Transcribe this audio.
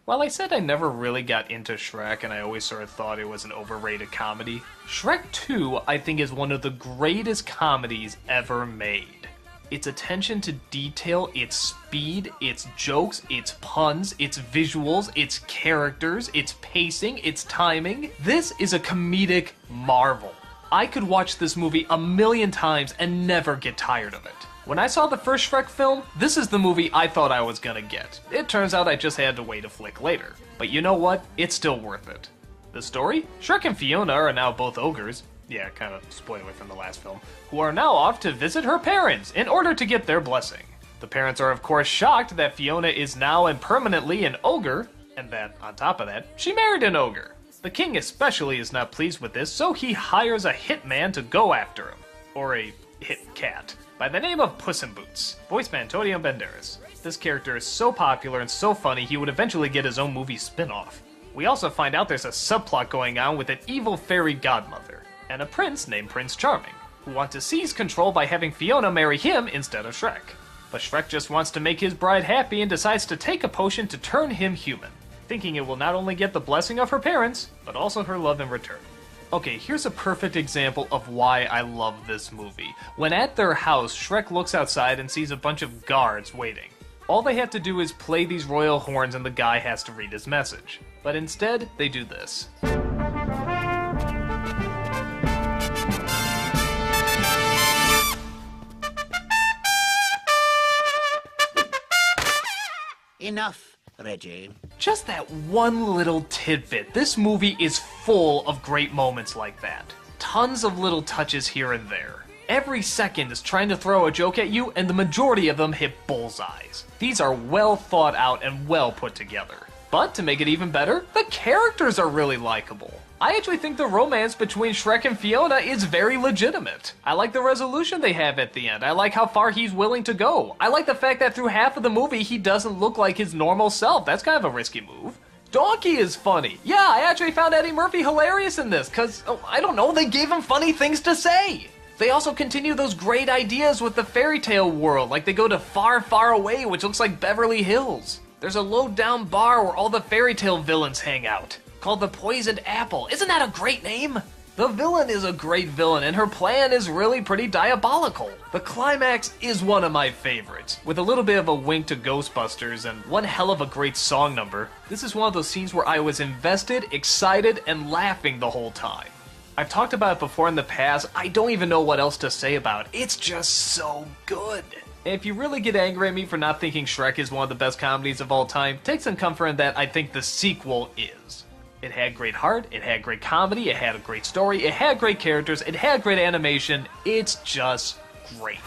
While I said I never really got into Shrek and I always sort of thought it was an overrated comedy, Shrek 2 I think is one of the greatest comedies ever made. Its attention to detail, its speed, its jokes, its puns, its visuals, its characters, its pacing, its timing. This is a comedic marvel. I could watch this movie a million times and never get tired of it. When I saw the first Shrek film, this is the movie I thought I was gonna get. It turns out I just had to wait a flick later. But you know what? It's still worth it. The story? Shrek and Fiona are now both ogres. Yeah, kind of spoiler from the last film. Who are now off to visit her parents in order to get their blessing. The parents are of course shocked that Fiona is now and permanently an ogre, and that, on top of that, she married an ogre. The king especially is not pleased with this, so he hires a hitman to go after him. Or a hit cat. By the name of Puss in Boots, voiced by Antonio Banderas. This character is so popular and so funny he would eventually get his own movie spin-off. We also find out there's a subplot going on with an evil fairy godmother, and a prince named Prince Charming, who want to seize control by having Fiona marry him instead of Shrek. But Shrek just wants to make his bride happy and decides to take a potion to turn him human, thinking it will not only get the blessing of her parents, but also her love in return. Okay, here's a perfect example of why I love this movie. When at their house, Shrek looks outside and sees a bunch of guards waiting. All they have to do is play these royal horns and the guy has to read his message. But instead, they do this. Enough, Reggie. Just that one little tidbit. This movie is full of great moments like that. Tons of little touches here and there. Every second is trying to throw a joke at you, and the majority of them hit bullseyes. These are well thought out and well put together. But to make it even better, the characters are really likable. I actually think the romance between Shrek and Fiona is very legitimate. I like the resolution they have at the end. I like how far he's willing to go. I like the fact that through half of the movie he doesn't look like his normal self. That's kind of a risky move. Donkey is funny. Yeah, I actually found Eddie Murphy hilarious in this, cause, I don't know, they gave him funny things to say. They also continue those great ideas with the fairy tale world, like they go to Far, Far Away, which looks like Beverly Hills. There's a low-down bar where all the fairy tale villains hang out, called the Poisoned Apple. Isn't that a great name? The villain is a great villain, and her plan is really pretty diabolical. The climax is one of my favorites, with a little bit of a wink to Ghostbusters and one hell of a great song number. This is one of those scenes where I was invested, excited, and laughing the whole time. I've talked about it before in the past. I don't even know what else to say about it. It's just so good. And if you really get angry at me for not thinking Shrek is one of the best comedies of all time, take some comfort in that I think the sequel is. It had great heart, it had great comedy, it had a great story, it had great characters, it had great animation. It's just great.